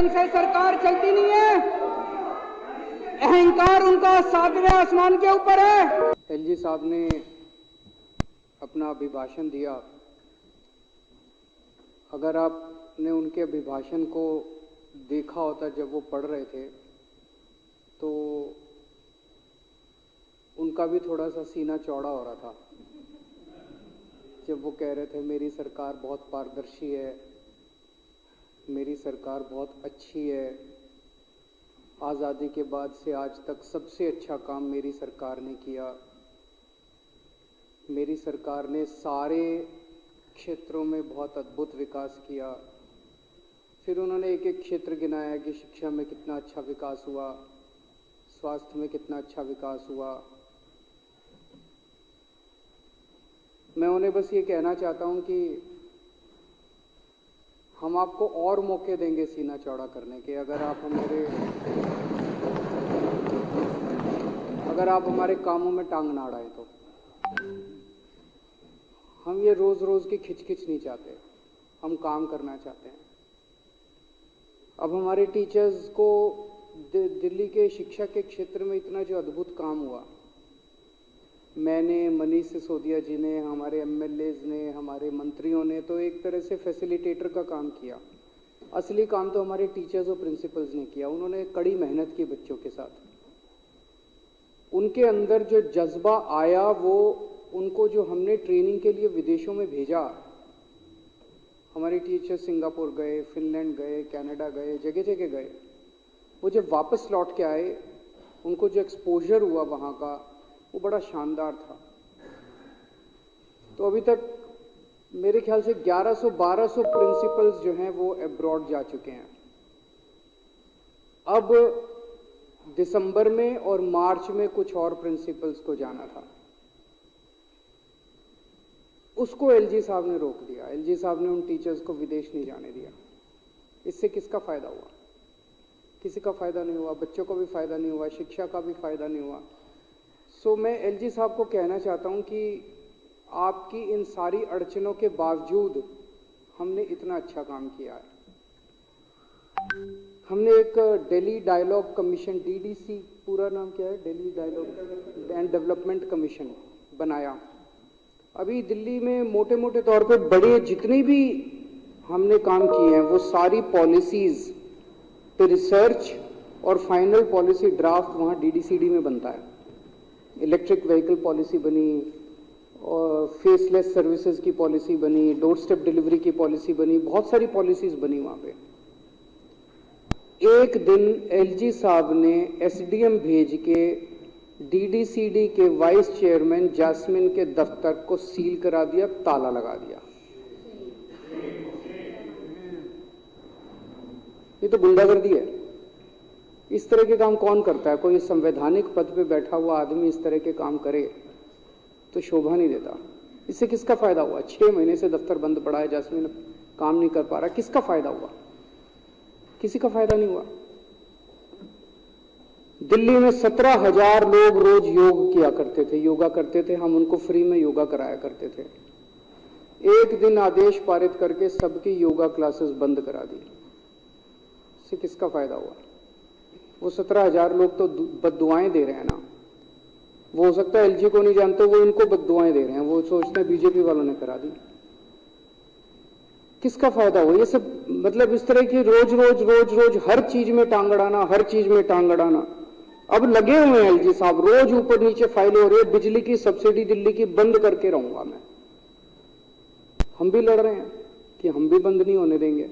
से सरकार चलती नहीं है। अहंकार उनका 7वें आसमान के ऊपर है। एलजी साहब ने अपना अभिभाषण दिया। अगर आपने उनके अभिभाषण को देखा होता जब वो पढ़ रहे थे तो उनका भी थोड़ा सा सीना चौड़ा हो रहा था जब वो कह रहे थे मेरी सरकार बहुत पारदर्शी है, मेरी सरकार बहुत अच्छी है, आज़ादी के बाद से आज तक सबसे अच्छा काम मेरी सरकार ने किया, मेरी सरकार ने सारे क्षेत्रों में बहुत अद्भुत विकास किया। फिर उन्होंने एक एक क्षेत्र गिनाया कि शिक्षा में कितना अच्छा विकास हुआ, स्वास्थ्य में कितना अच्छा विकास हुआ। मैं उन्हें बस ये कहना चाहता हूं कि हम आपको और मौके देंगे सीना चौड़ा करने के, अगर आप हमारे कामों में टांग ना अड़ाएं तो। हम ये रोज रोज की खिचखिच नहीं चाहते, हम काम करना चाहते हैं। अब हमारे टीचर्स को दिल्ली के शिक्षा के क्षेत्र में इतना जो अद्भुत काम हुआ, मैंने, मनीष सिसोदिया जी ने, हमारे एमएलएज ने, हमारे मंत्रियों ने तो एक तरह से फैसिलिटेटर का काम किया। असली काम तो हमारे टीचर्स और प्रिंसिपल्स ने किया। उन्होंने कड़ी मेहनत की बच्चों के साथ। उनके अंदर जो जज्बा आया, वो उनको जो हमने ट्रेनिंग के लिए विदेशों में भेजा, हमारे टीचर सिंगापुर गए, फिनलैंड गए, कनाडा गए, जगह जगह गए, वो जब वापस लौट के आए, उनको जो एक्सपोजर हुआ वहाँ का, वो बड़ा शानदार था। तो अभी तक मेरे ख्याल से 1100-1200 प्रिंसिपल्स जो हैं वो अब्रॉड जा चुके हैं। अब दिसंबर में और मार्च में कुछ और प्रिंसिपल्स को जाना था, उसको एलजी साहब ने रोक दिया। एलजी साहब ने उन टीचर्स को विदेश नहीं जाने दिया। इससे किसका फायदा हुआ? किसी का फायदा नहीं हुआ, बच्चों को भी फायदा नहीं हुआ, शिक्षा का भी फायदा नहीं हुआ। सो मैं एलजी साहब को कहना चाहता हूं कि आपकी इन सारी अड़चनों के बावजूद हमने इतना अच्छा काम किया है। हमने एक दिल्ली डायलॉग कमीशन, डीडीसी पूरा नाम क्या है, Delhi Dialogue and Development Commission बनाया। अभी दिल्ली में मोटे मोटे तौर पे बड़े जितने भी हमने काम किए हैं वो सारी पॉलिसीज पे रिसर्च और फाइनल पॉलिसी ड्राफ्ट वहाँ डीडीसीडी में बनता है। इलेक्ट्रिक व्हीकल पॉलिसी बनी और फेसलेस सर्विसेज की पॉलिसी बनी, डोर स्टेप डिलीवरी की पॉलिसी बनी, बहुत सारी पॉलिसीज बनी वहाँ पे। एक दिन एलजी साहब ने एसडीएम भेज के डीडीसीडी के वाइस चेयरमैन जैस्मिन के दफ्तर को सील करा दिया, ताला लगा दिया। ये तो गुंडागर्दी है। इस तरह के काम कौन करता है? कोई संवैधानिक पद पे बैठा हुआ आदमी इस तरह के काम करे तो शोभा नहीं देता। इससे किसका फायदा हुआ? 6 महीने से दफ्तर बंद पड़ा है, जैस्मिन काम नहीं कर पा रहा। किसका फायदा हुआ? किसी का फायदा नहीं हुआ। दिल्ली में 17,000 लोग रोज योग किया करते थे, योगा करते थे। हम उनको फ्री में योगा कराया करते थे। एक दिन आदेश पारित करके सबकी योगा क्लासेस बंद करा दी। इससे किसका फायदा हुआ? वो 17,000 लोग तो बद्दुआएं दे रहे हैं ना। वो हो सकता है एलजी को नहीं जानते, वो इनको बद्दुआएं दे रहे हैं। वो सोचते हैं बीजेपी वालों ने करा दी। किसका फायदा हुआ? ये सब मतलब इस तरह की रोज रोज हर चीज में टांग अड़ाना, हर चीज में टांग अड़ाना। अब लगे हुए हैं एलजी साहब, रोज ऊपर नीचे फाइलें हो रही है। बिजली की सब्सिडी दिल्ली की बंद करके रहूंगा मैं। हम भी लड़ रहे हैं कि हम भी बंद नहीं होने देंगे,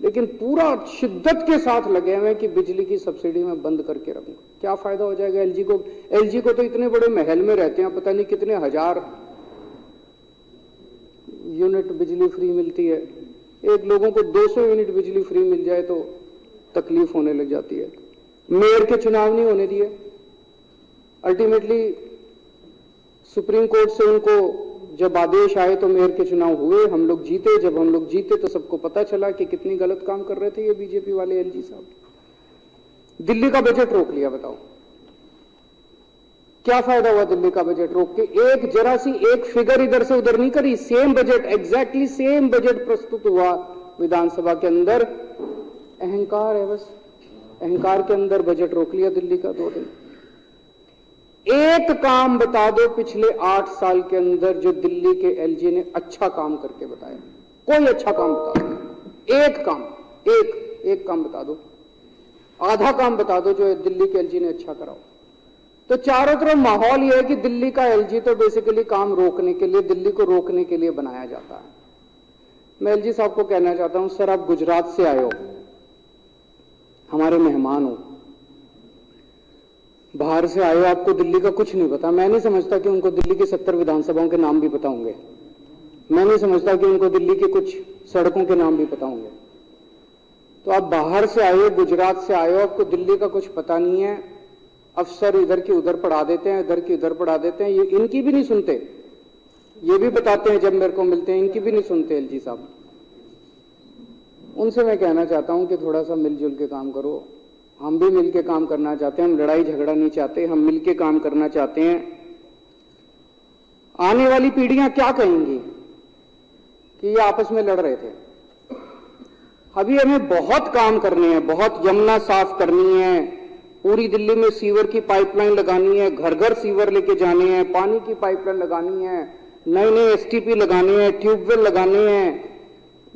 लेकिन पूरा शिद्दत के साथ लगे हुए हैं कि बिजली की सब्सिडी में बंद करके रखूंगा। क्या फायदा हो जाएगा एलजी को? एलजी को तो इतने बड़े महल में रहते हैं, पता नहीं कितने हजार यूनिट बिजली फ्री मिलती है। एक लोगों को 200 यूनिट बिजली फ्री मिल जाए तो तकलीफ होने लग जाती है। मेयर के चुनाव नहीं होने दिए। अल्टीमेटली सुप्रीम कोर्ट से उनको जब आदेश आए तो मेयर के चुनाव हुए, हम लोग जीते। जब हम लोग जीते तो सबको पता चला कि कितनी गलत काम कर रहे थे ये बीजेपी वाले एलजी साहब। दिल्ली का बजट रोक लिया। बताओ क्या फायदा हुआ दिल्ली का बजट रोक के? एक जरा सी एक फिगर इधर से उधर नहीं करी। Same budget, exactly same budget प्रस्तुत हुआ विधानसभा के अंदर। अहंकार है बस, अहंकार के अंदर बजट रोक लिया दिल्ली का 2 दिन। एक काम बता दो पिछले 8 साल के अंदर जो दिल्ली के एलजी ने अच्छा काम करके बताया, कोई अच्छा काम बता दो, एक काम, एक काम बता दो, आधा काम बता दो जो दिल्ली के एलजी ने अच्छा कराओ। तो चारों तरफ माहौल यह है कि दिल्ली का एलजी तो बेसिकली काम रोकने के लिए, दिल्ली को रोकने के लिए बनाया जाता है। मैं एलजी साहब को कहना चाहता हूं, सर आप गुजरात से आए हो, हमारे मेहमान हो, बाहर से आए हो, आपको दिल्ली का कुछ नहीं पता। मैं नहीं समझता कि उनको दिल्ली की 70 विधानसभाओं के नाम भी पता होंगे, मैं नहीं समझता कि उनको दिल्ली की कुछ सड़कों के नाम भी पता होंगे। तो आप बाहर से आए हो, गुजरात से आए हो, आपको दिल्ली का कुछ पता नहीं है, अफसर इधर की उधर पढ़ा देते हैं, इधर की उधर पढ़ा देते हैं, ये इनकी भी नहीं सुनते, ये भी बताते हैं जब मेरे को मिलते हैं, इनकी भी नहीं सुनते एलजी साहब। उनसे मैं कहना चाहता हूं कि थोड़ा सा मिलजुल के काम करो। हम भी मिलके काम करना चाहते हैं, हम लड़ाई झगड़ा नहीं चाहते, हम मिलके काम करना चाहते हैं। आने वाली पीढ़ियां क्या कहेंगी कि ये आपस में लड़ रहे थे। अभी हमें बहुत काम करने हैं, बहुत यमुना साफ करनी है, पूरी दिल्ली में सीवर की पाइपलाइन लगानी है, घर घर सीवर लेके जाने हैं, पानी की पाइपलाइन लगानी है, नए नए एसटीपी लगाने हैं, ट्यूबवेल लगाने हैं,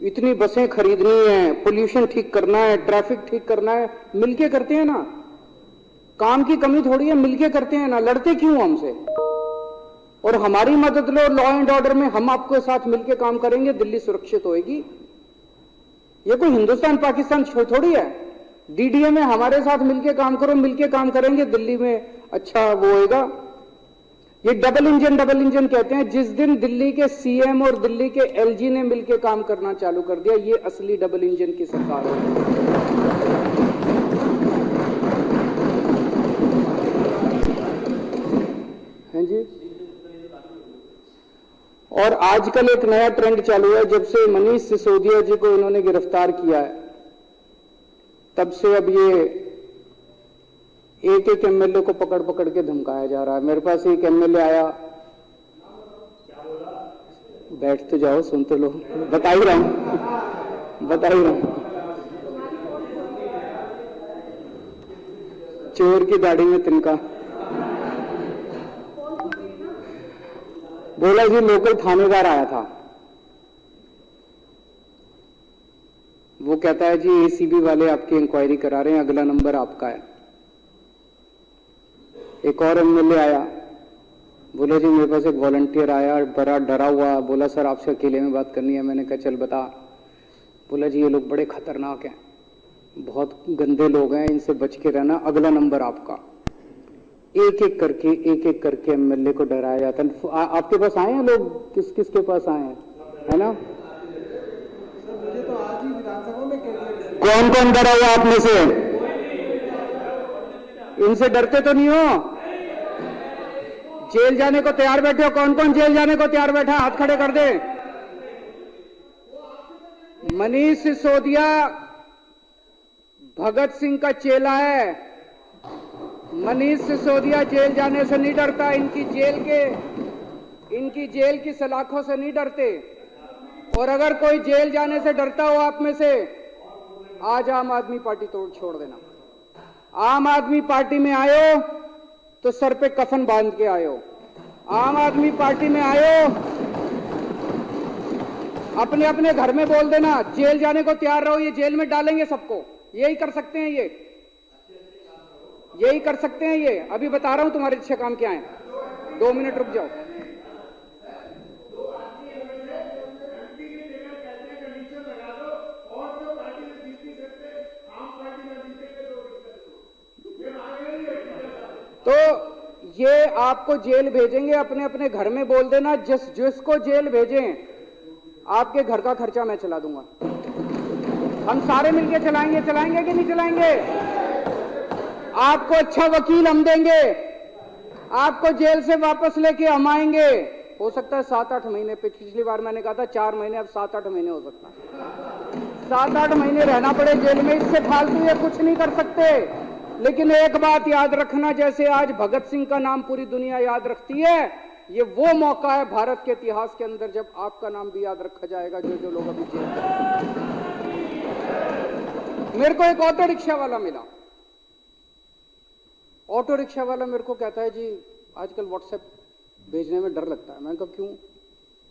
इतनी बसें खरीदनी है, पोल्यूशन ठीक करना है, ट्रैफिक ठीक करना है। मिलके करते हैं ना, काम की कमी थोड़ी है, मिलके करते हैं ना, लड़ते क्यों हमसे। और हमारी मदद लो, लॉ एंड ऑर्डर में हम आपके साथ मिलके काम करेंगे, दिल्ली सुरक्षित होएगी। ये कोई हिंदुस्तान पाकिस्तान थोड़ी है। डीडीए में हमारे साथ मिलके काम करो, मिलके काम करेंगे, दिल्ली में अच्छा वो होएगा। ये डबल इंजन कहते हैं। जिस दिन दिल्ली के सीएम और दिल्ली के एलजी ने मिलकर काम करना चालू कर दिया, ये असली डबल इंजन की सरकार है। हैं जी। और आजकल एक नया ट्रेंड चालू है, जब से मनीष सिसोदिया जी को इन्होंने गिरफ्तार किया है, तब से अब ये एक एमएलए को पकड़ पकड़ के धमकाया जा रहा है। मेरे पास एक एमएलए आया, बैठ तो जाओ, सुन तो लो, बता ही रहा हूं। चोर की दाढ़ी में तिनका। बोला जी लोकल थानेदार आया था, वो कहता है जी एसीबी वाले आपकी इंक्वायरी करा रहे हैं, अगला नंबर आपका है। एक और एमएलए आया, बोला जी मेरे पास एक वॉलंटियर आया, बड़ा डरा हुआ, बोला सर आपसे अकेले में बात करनी है। मैंने कहा चल बता। बोला जी ये लोग बड़े खतरनाक हैं, बहुत गंदे लोग हैं, इनसे बच के रहना, अगला नंबर आपका। एक एक करके एमएलए को डराया जाता है। आपके पास आए हैं लोग, किस किस के पास आए हैं, है ना? मुझे तो आज ही विधानसभा में कौन कौन डरा हुआ आप में से? इनसे डरते तो नहीं हो? जेल जाने को तैयार बैठे हो? कौन कौन जेल जाने को तैयार बैठा, हाथ खड़े कर दे। मनीष सिसोदिया भगत सिंह का चेला है। मनीष सिसोदिया जेल जाने से नहीं डरता, इनकी जेल की सलाखों से नहीं डरते। और अगर कोई जेल जाने से डरता हो आप में से, आज आम आदमी पार्टी तोड़ छोड़ देना। आम आदमी पार्टी में आयो तो सर पे कफन बांध के आयो। आम आदमी पार्टी में आयो, अपने अपने घर में बोल देना जेल जाने को तैयार रहो, ये जेल में डालेंगे सबको। यही कर सकते हैं, यही कर सकते हैं ये। अभी बता रहा हूं तुम्हारे अच्छे काम क्या है। 2 मिनट रुक जाओ। तो ये आपको जेल भेजेंगे, अपने अपने घर में बोल देना, जिसको जेल भेजें आपके घर का खर्चा मैं चला दूंगा। हम सारे मिलके चलाएंगे कि नहीं चलाएंगे? आपको अच्छा वकील हम देंगे, आपको जेल से वापस लेके हम आएंगे। हो सकता है 7-8 महीने, पिछली बार मैंने कहा था 4 महीने, अब 7-8 महीने हो सकता है। 7-8 महीने रहना पड़े जेल में, इससे फालतू ये कुछ नहीं कर सकते। लेकिन एक बात याद रखना, जैसे आज भगत सिंह का नाम पूरी दुनिया याद रखती है, ये वो मौका है भारत के इतिहास के अंदर जब आपका नाम भी याद रखा जाएगा, जो जो लोग अभी जेल में। मेरे को एक ऑटो रिक्शा वाला मिला। ऑटो रिक्शा वाला मेरे को कहता है जी आजकल व्हाट्सएप भेजने में डर लगता है। मैंने कहा क्यों?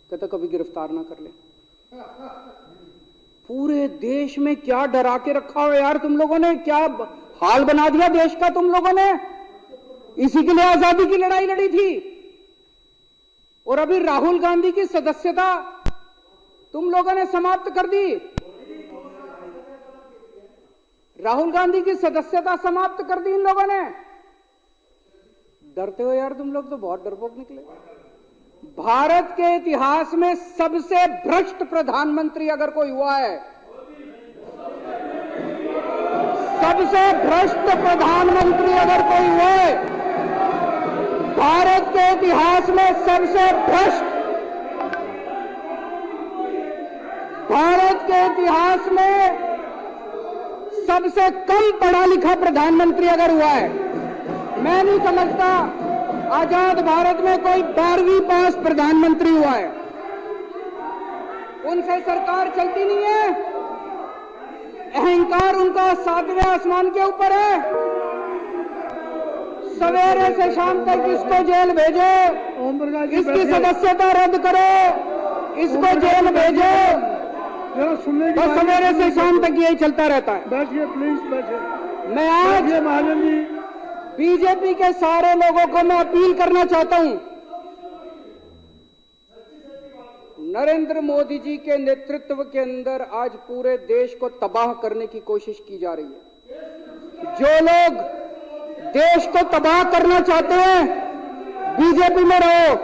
कहता कभी गिरफ्तार ना कर ले। पूरे देश में क्या डरा के रखा हो यार तुम लोगों ने, क्या हाल बना दिया देश का तुम लोगों ने। इसी के लिए आजादी की लड़ाई लड़ी थी। और अभी राहुल गांधी की सदस्यता तुम लोगों ने समाप्त कर दी। राहुल गांधी की सदस्यता समाप्त कर दी इन लोगों ने। डरते हो यार तुम लोग, तो बहुत डरपोक निकले। भारत के इतिहास में सबसे भ्रष्ट प्रधानमंत्री अगर कोई हुआ है, सबसे भ्रष्ट प्रधानमंत्री अगर कोई हुआ है, भारत के इतिहास में सबसे भ्रष्ट, भारत के इतिहास में सबसे कम पढ़ा लिखा प्रधानमंत्री अगर हुआ है, मैं नहीं समझता आजाद भारत में कोई 12वीं पास प्रधानमंत्री हुआ है। उनसे सरकार चलती नहीं है। अहंकार उनका 7वें आसमान के ऊपर है। सवेरे से शाम तक इसको जेल भेजो, इसकी सदस्यता रद्द करो, इसको जेल भेजो, और सवेरे से शाम तक यही चलता रहता है। बैठिए प्लीज, बैठिए। मैं आज महाजन जी, बीजेपी के सारे लोगों को मैं अपील करना चाहता हूं, नरेंद्र मोदी जी के नेतृत्व के अंदर आज पूरे देश को तबाह करने की कोशिश की जा रही है। जो लोग देश को तबाह करना चाहते हैं बीजेपी में रहो,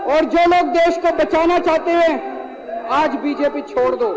और जो लोग देश को बचाना चाहते हैं आज बीजेपी छोड़ दो।